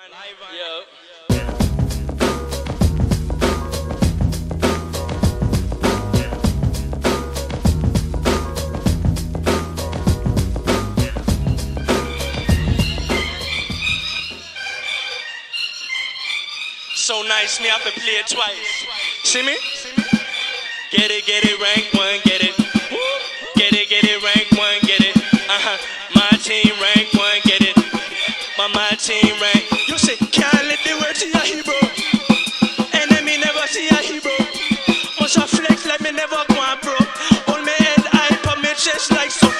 Yo. So nice, me have to play it twice. See me? Get it, rank one, get it. Get it, rank one, get it. My team rank one, get it. My team rank. You say can't let the word see a hero. Enemy never see a hero. Must a flex like me never go and pro. Hold me head high, put me chest like so.